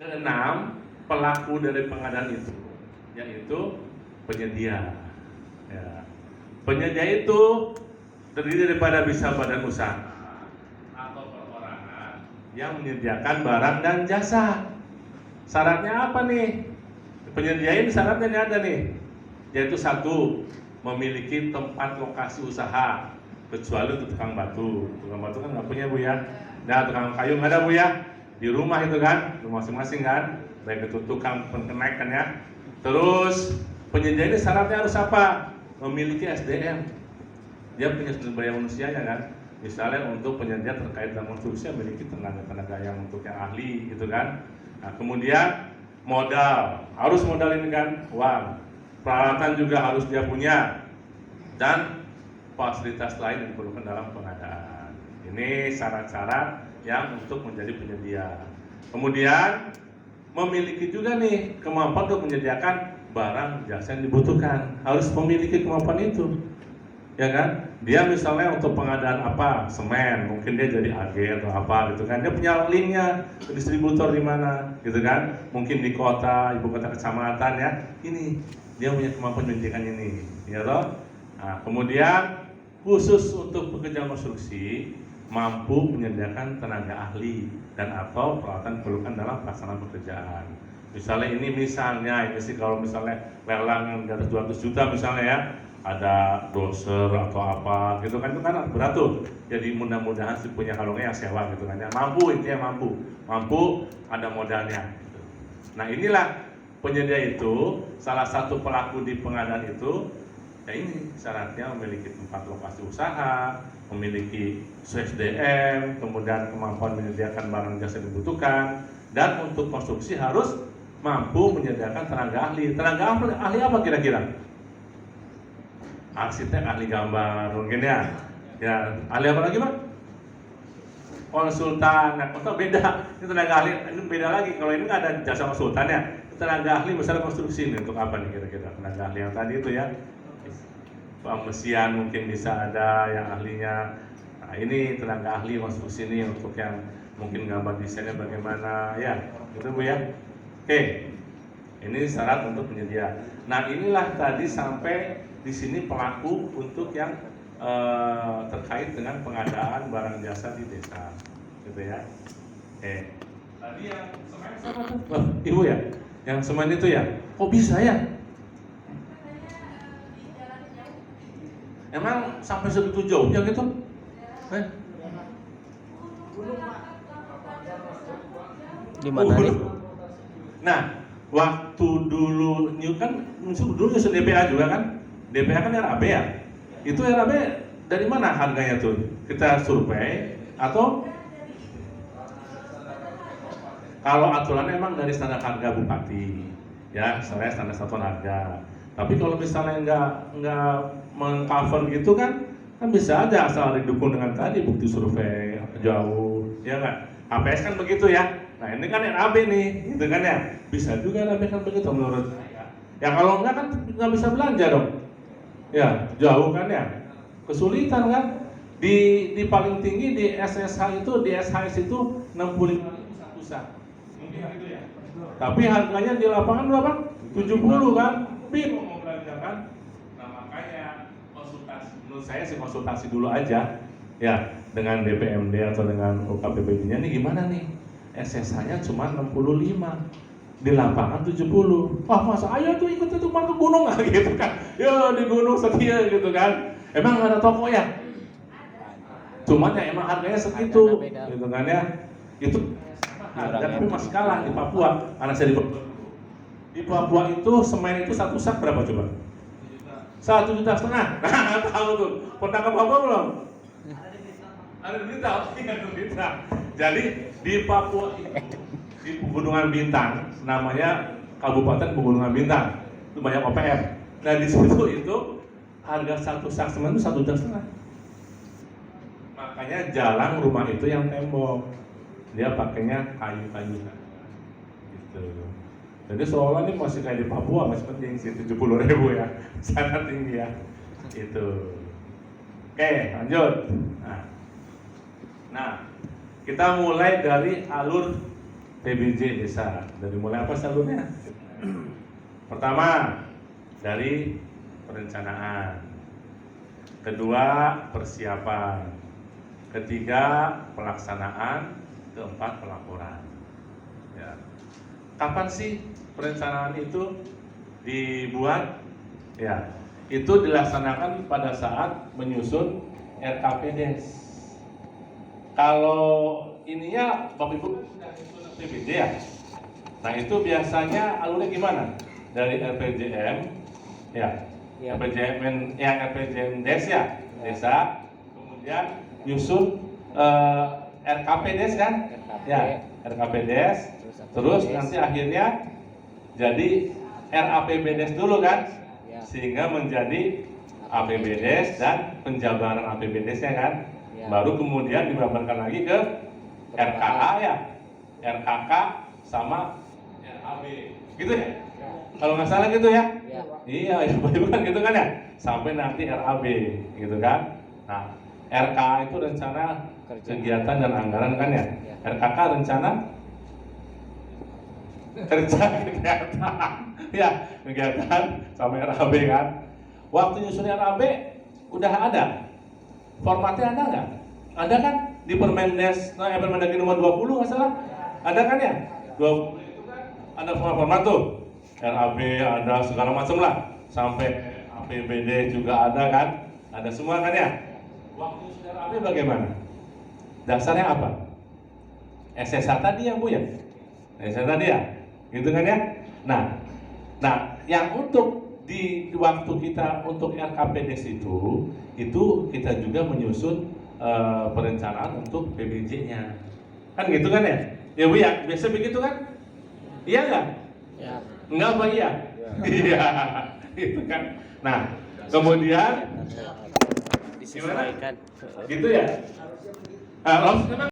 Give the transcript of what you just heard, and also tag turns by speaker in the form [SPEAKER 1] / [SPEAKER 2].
[SPEAKER 1] Keenam, pelaku dari pengadaan itu, yaitu penyedia. Ya. Penyedia itu terdiri daripada bisa badan usaha atau perorangan yang menyediakan barang dan jasa. Syaratnya apa nih? Penyedia ini syaratnya ini ada nih, yaitu satu, memiliki tempat lokasi usaha, kecuali untuk tukang batu. Tukang batu kan nggak punya, Bu ya. Nah, tukang kayu nggak ada, Bu ya. Di rumah itu kan, rumah masing-masing kan, baik itu tukang pengenaik kan ya. Terus penyedia ini syaratnya harus apa? Memiliki SDM. Dia punya sumber daya manusianya kan. Misalnya untuk penyedia terkait dengan konstruksi memiliki tenaga yang untuk yang ahli gitu kan. Nah, kemudian modal, harus modal ini kan, uang. Peralatan juga harus dia punya, dan fasilitas lain yang diperlukan dalam pengadaan. Ini syarat-syarat yang untuk menjadi penyedia. Kemudian memiliki juga nih kemampuan untuk menyediakan barang jasa yang dibutuhkan. Harus memiliki kemampuan itu, ya kan? Dia misalnya untuk pengadaan apa, semen, mungkin dia jadi agen atau apa gitu kan. Dia punya linknya, distributor di mana, gitu kan? Mungkin di kota, ibu kota kecamatan ya. Ini dia punya kemampuan menyediakan ini, ya toh. Nah, kemudian khusus untuk pekerja konstruksi mampu menyediakan tenaga ahli dan atau peralatan diperlukan dalam pelaksanaan pekerjaan. Misalnya ini sih kalau misalnya lelang di atas 200 juta misalnya ya, ada doser atau apa gitu kan, itu kan berat tuh. Jadi mudah-mudahan sih punya kalungnya yang sewa gitu kan ya. Mampu, intinya mampu ada modalnya gitu. Nah, inilah penyedia itu, salah satu pelaku di pengadaan itu ya ini syaratnya memiliki tempat lokasi usaha, memiliki SDM, kemudian kemampuan menyediakan barang jasa yang dibutuhkan, dan untuk konstruksi harus mampu menyediakan tenaga ahli. Tenaga ahli apa kira-kira? Arsitek, ahli gambar mungkin ya. Ya, ahli apa lagi, Pak? Konsultan. Nah, konsultan beda. Ini tenaga ahli ini beda lagi. Kalau ini nggak ada jasa konsultan ya. Tenaga ahli misalnya konstruksi ini untuk apa nih kira-kira? Tenaga ahli yang tadi itu ya. Pemesian mungkin bisa ada yang ahlinya. Nah, ini tenaga ahli konstruksi ini untuk yang mungkin gambar desainnya bagaimana ya, gitu Bu ya. Oke, ini syarat untuk penyedia. Nah, inilah tadi sampai di sini pelaku untuk yang terkait dengan pengadaan barang jasa di desa, gitu ya. Oke. Tadi yang semen sama tuh, Ibu ya, yang semen itu ya, kok bisa ya? Emang sampai segitu jauhnya gitu?
[SPEAKER 2] Di mana nih?
[SPEAKER 1] Nah, waktu dulu kan dulu nyusun DPA juga kan? DPA kan RAB ya? Itu RAB dari mana harganya tuh? Kita survei atau kalau aturannya emang dari standar harga Bupati, ya, saya standar satuan harga. Tapi kalau misalnya nggak mengcover gitu kan bisa aja asal didukung dengan tadi bukti survei jauh, ya kan? HPS kan begitu ya. Nah, ini kan RAB nih, gitu kan ya. Bisa juga RAB kan begitu menurut saya. Ya kalau enggak kan nggak bisa belanja dong. Ya, jauh kan ya. Kesulitan kan. Di paling tinggi di SSH itu, di SHS itu 65.000 satu sak. Mungkin gitu ya. Tapi harganya di lapangan berapa? 70 kan. Bingung mau belanja kan. Nah, makanya konsultasi, menurut saya sih konsultasi dulu aja ya dengan DPMD atau dengan UKPPD-nya nih gimana nih. SSH-nya cuma 65, di lapangan 70. Wah, masa ayo tuh ikut itu ke gunung lah gitu kan. Ya di gunung setia gitu kan. Emang nggak ada toko ya? Cuman ya emang harganya segitu gitu kan ya. Itu harga tapi masih kalah di Papua. Anak saya di Papua itu semen itu satu sak berapa coba? 1,5 juta. Nah, tahu tuh. Pernah ke Papua belum? Ada di Bintang. Jadi di Papua itu di Pegunungan Bintang, namanya Kabupaten Pegunungan Bintang, itu banyak OPM. Nah di situ itu harga satu sak semen itu 1,5 juta. Makanya jalan rumah itu yang tembok, dia pakainya kayu-kayu gitu. Jadi seolah ini masih kayak di Papua, masih penting sih 70.000 ya, sangat tinggi ya. Itu. Oke, lanjut. Nah, kita mulai dari alur PBJ desa. Dari mulai apa salurnya? Pertama, dari perencanaan. Kedua, persiapan. Ketiga, pelaksanaan. Keempat, pelaporan. Ya. Kapan sih perencanaan itu dibuat? Ya, itu dilaksanakan pada saat menyusun RKPDes. Kalau ininya Bapak Ibu sudah menyusun PBJ ya. Nah itu biasanya alurnya gimana? Dari RPJM, ya,
[SPEAKER 2] Ya.
[SPEAKER 1] RPJM, ya RPJM Des ya, desa, kemudian nyusun RKPDes kan?
[SPEAKER 2] RKP.
[SPEAKER 1] Ya, RKPDes, terus nanti akhirnya jadi RAPBDes dulu kan?
[SPEAKER 2] Ya.
[SPEAKER 1] Sehingga menjadi APBDes dan penjabaran APBDes-nya kan?
[SPEAKER 2] Ya.
[SPEAKER 1] Baru kemudian dijabarkan lagi ke RKA ya, RKK sama RAB, gitu ya? Kalau nggak salah gitu ya?
[SPEAKER 2] Ya.
[SPEAKER 1] Iya, ya kan gitu kan ya? Sampai nanti RAB, gitu kan? Nah, RKA itu rencana
[SPEAKER 2] Kerja.
[SPEAKER 1] kegiatan dan anggaran kan ya?
[SPEAKER 2] Ya.
[SPEAKER 1] RKK rencana kerja kegiatan, ya kegiatan sama RAB kan? Waktu nyusun RAB udah ada, formatnya ada nggak? Ada kan di Permendes, Permendagri nomor 20 nggak salah? Ada kan ya? 20 itu kan ada format tuh. RAB ada segala macam lah, sampai APBD juga ada kan? Ada semua kan ya? Waktu nyusun RAB bagaimana? Dasarnya apa? SSA tadi ya Bu ya? SSA tadi ya? Gitu kan ya? Nah, yang untuk di waktu kita untuk RKPDes itu kita juga menyusun perencanaan untuk PBJ-nya. Kan gitu kan ya? Ya Bu ya, biasa begitu kan? Iya nggak?
[SPEAKER 2] Ya.
[SPEAKER 1] Enggak apa iya? Iya, gitu kan. Nah, kemudian
[SPEAKER 2] Disesuaikan.
[SPEAKER 1] gitu ya? Nah,